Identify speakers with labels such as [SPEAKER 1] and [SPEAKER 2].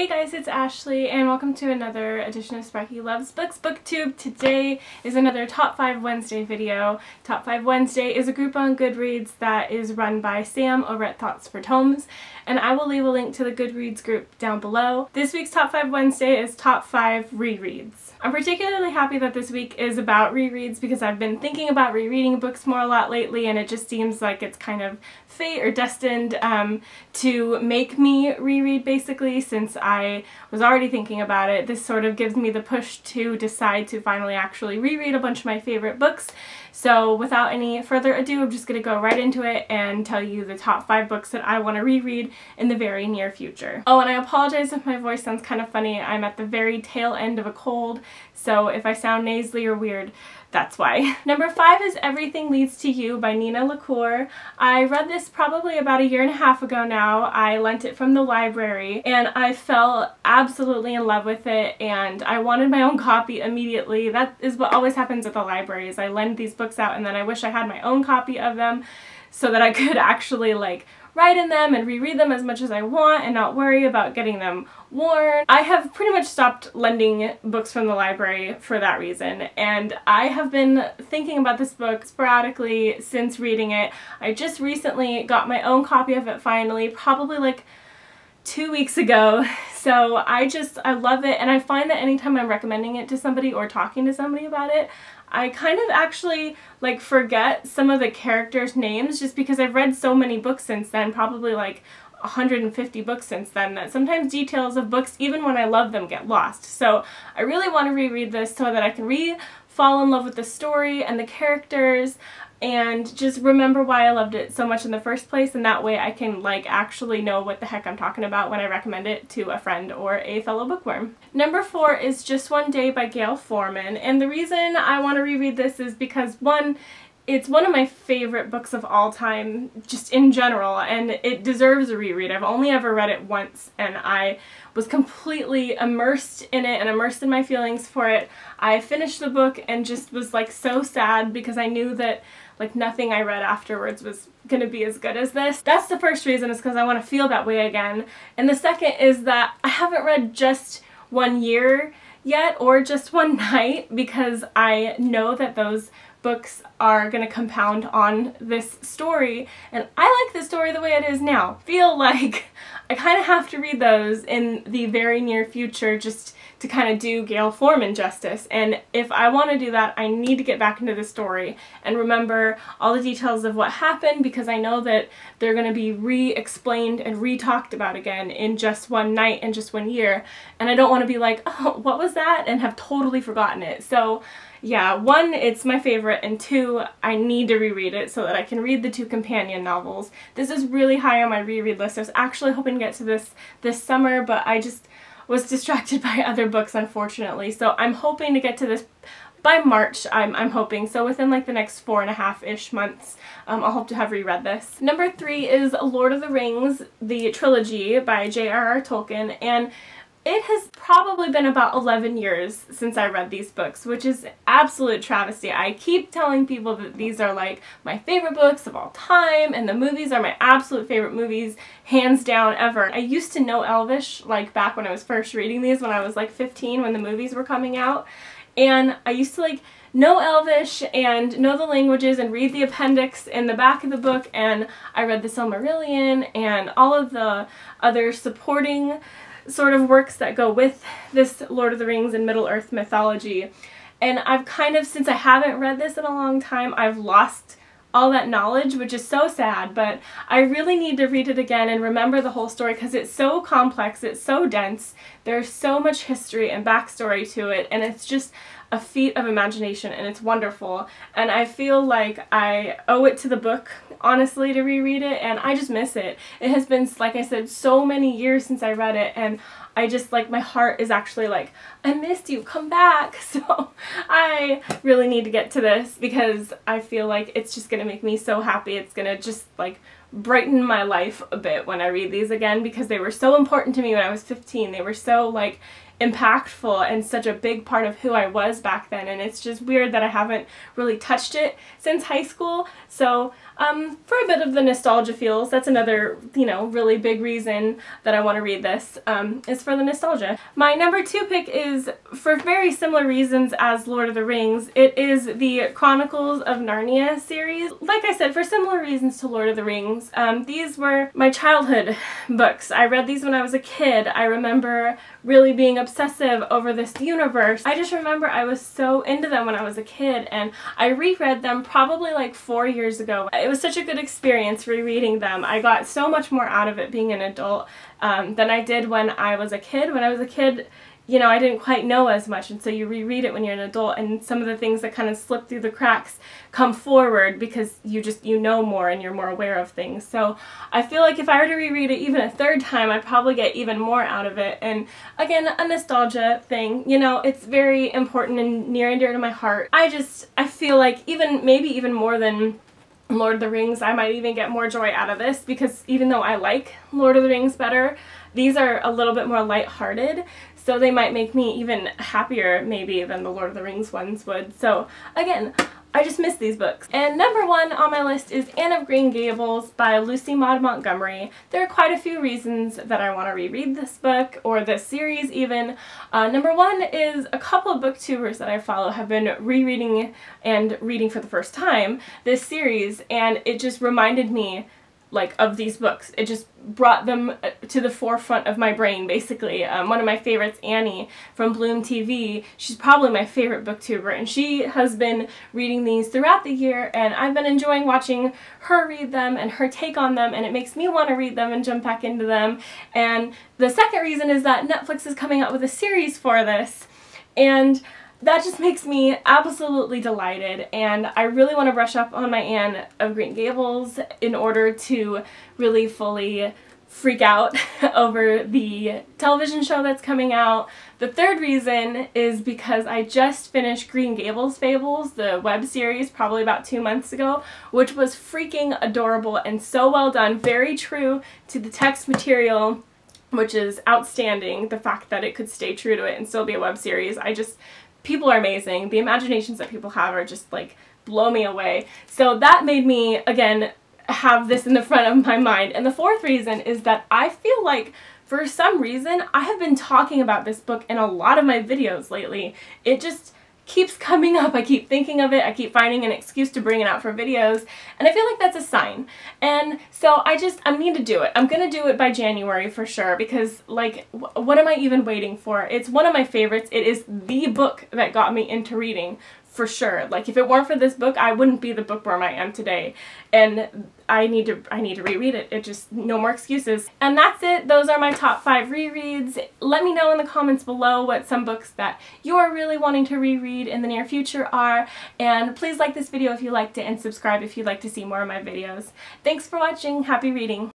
[SPEAKER 1] Hey guys, it's Ashley and welcome to another edition of Sparky Loves Books BookTube. Today is another Top 5 Wednesday video. Top 5 Wednesday is a group on Goodreads that is run by Sam over at Thoughts for Tomes, and I will leave a link to the Goodreads group down below. This week's Top 5 Wednesday is Top 5 Rereads. I'm particularly happy that this week is about rereads because I've been thinking about rereading books more a lot lately, and it just seems like it's kind of fate or destined to make me reread basically, since I was already thinking about it. This sort of gives me the push to decide to finally actually reread a bunch of my favorite books. So without any further ado, I'm just going to go right into it and tell you the top 5 books that I want to reread in the very near future. Oh, and I apologize if my voice sounds kind of funny. I'm at the very tail end of a cold, so if I sound nasally or weird, that's why. Number 5 is Everything Leads to You by Nina LaCour. I read this probably about 1.5 years ago now. I lent it from the library and I fell absolutely in love with it, and I wanted my own copy immediately. That is what always happens at the library, is I lend these books out and then I wish I had my own copy of them so that I could actually write in them and reread them as much as I want and not worry about getting them worn. I have pretty much stopped lending books from the library for that reason, and I have been thinking about this book sporadically since reading it. I just recently got my own copy of it finally, probably 2 weeks ago. So I love it, and I find that anytime I'm recommending it to somebody or talking to somebody about it, I kind of actually forget some of the characters' names just because I've read so many books since then, probably 150 books since then, that sometimes details of books, even when I love them, get lost. So I really want to reread this so that I can fall in love with the story and the characters and just remember why I loved it so much in the first place, and that way I can actually know what the heck I'm talking about when I recommend it to a friend or a fellow bookworm. Number 4 is Just One Day by Gail Forman, and the reason I want to reread this is because, one, it's one of my favorite books of all time, just in general, and it deserves a reread. I've only ever read it once, and I was completely immersed in it and immersed in my feelings for it. I finished the book and just was so sad because I knew that nothing I read afterwards was going to be as good as this. That's the first reason, is because I want to feel that way again. And the second is that I haven't read Just One Year yet or Just One Night, because I know that those books are going to compound on this story, and I like the story the way it is now. Feel like I kind of have to read those in the very near future just to kind of do Gail Forman justice, and if I want to do that, I need to get back into the story and remember all the details of what happened, because I know that they're going to be re-explained and re-talked about again in Just One Night and Just One Year, and I don't want to be oh, what was that, and have totally forgotten it. So yeah, 1, it's my favorite, and 2, I need to reread it so that I can read the 2 companion novels. This is really high on my reread list. I was actually hoping to get to this summer, but I just was distracted by other books, unfortunately. So I'm hoping to get to this by March, I'm hoping. So within the next 4.5-ish months, I'll hope to have reread this. Number 3 is Lord of the Rings, the trilogy by J.R.R. Tolkien, and it has probably been about 11 years since I read these books, which is absolute travesty. I keep telling people that these are my favorite books of all time, and the movies are my absolute favorite movies, hands down, ever. I used to know Elvish back when I was first reading these, when I was 15, when the movies were coming out, and I used to know Elvish and know the languages and read the appendix in the back of the book, and I read the Silmarillion and all of the other supporting sort of works that go with this Lord of the Rings and Middle-earth mythology. And I've since I haven't read this in a long time, I've lost all that knowledge, which is so sad, but I really need to read it again and remember the whole story, because it's so complex, it's so dense, there's so much history and backstory to it, and it's just a feat of imagination, and it's wonderful, and I feel like I owe it to the book, honestly, to reread it, and I just miss it. It has been, like I said, so many years since I read it, and I just my heart is actually I missed you, come back. So I really need to get to this, because I feel like it's just gonna make me so happy. It's gonna just brighten my life a bit when I read these again, because they were so important to me when I was 15. They were so impactful and such a big part of who I was back then, and it's just weird that I haven't really touched it since high school. So for a bit of the nostalgia feels, that's another, you know, really big reason that I want to read this, is for the nostalgia. My number 2 pick is for very similar reasons as Lord of the Rings. It is the Chronicles of Narnia series. Like I said, for similar reasons to Lord of the Rings. These were my childhood books. I read these when I was a kid. I remember really being obsessive over this universe. I just remember I was so into them when I was a kid, and I reread them probably like 4 years ago. It was such a good experience rereading them. I got so much more out of it being an adult than I did when I was a kid. When I was a kid, you know, I didn't quite know as much, and so you reread it when you're an adult, and some of the things that kind of slip through the cracks come forward because you know more and you're more aware of things. So I feel like if I were to reread it even a 3rd time, I'd probably get even more out of it. And again, a nostalgia thing, you know, it's very important and near and dear to my heart. I feel like maybe even more than Lord of the Rings, I might even get more joy out of this, because even though I like Lord of the Rings better, these are a little bit more lighthearted, so they might make me even happier maybe than the Lord of the Rings ones would. So again, I just miss these books. And number 1 on my list is Anne of Green Gables by Lucy Maud Montgomery. There are quite a few reasons that I want to reread this book, or this series even. Number 1 is a couple of booktubers that I follow have been rereading and reading for the first time this series, and it just reminded me like of these books. It just brought them to the forefront of my brain, basically. One of my favorites, Annie from Bloom TV, she's probably my favorite booktuber, and she has been reading these throughout the year, and I've been enjoying watching her read them and her take on them, and it makes me want to read them and jump back into them. And the second reason is that Netflix is coming out with a series for this, and that just makes me absolutely delighted, and I really want to brush up on my Anne of Green Gables in order to really fully freak out over the television show that's coming out. The third reason is because I just finished Green Gables Fables, the web series, probably about 2 months ago, which was freaking adorable and so well done, very true to the text material, which is outstanding. The fact that it could stay true to it and still be a web series, people are amazing. The imaginations that people have are just like blow me away. So that made me, again, have this in the front of my mind. And the fourth reason is that I feel like for some reason I have been talking about this book in a lot of my videos lately. It just keeps coming up. I keep thinking of it. I keep finding an excuse to bring it out for videos, and I feel like that's a sign. And so I need to do it. I'm gonna do it by January for sure, because like, what am I even waiting for? It's one of my favorites. It is the book that got me into reading, for sure. Like, if it weren't for this book, I wouldn't be the bookworm I am today. And I need to reread it. It just, no more excuses. And that's it. Those are my top 5 rereads. Let me know in the comments below what some books that you're really wanting to reread in the near future are. And please like this video if you liked it, and subscribe if you'd like to see more of my videos. Thanks for watching. Happy reading.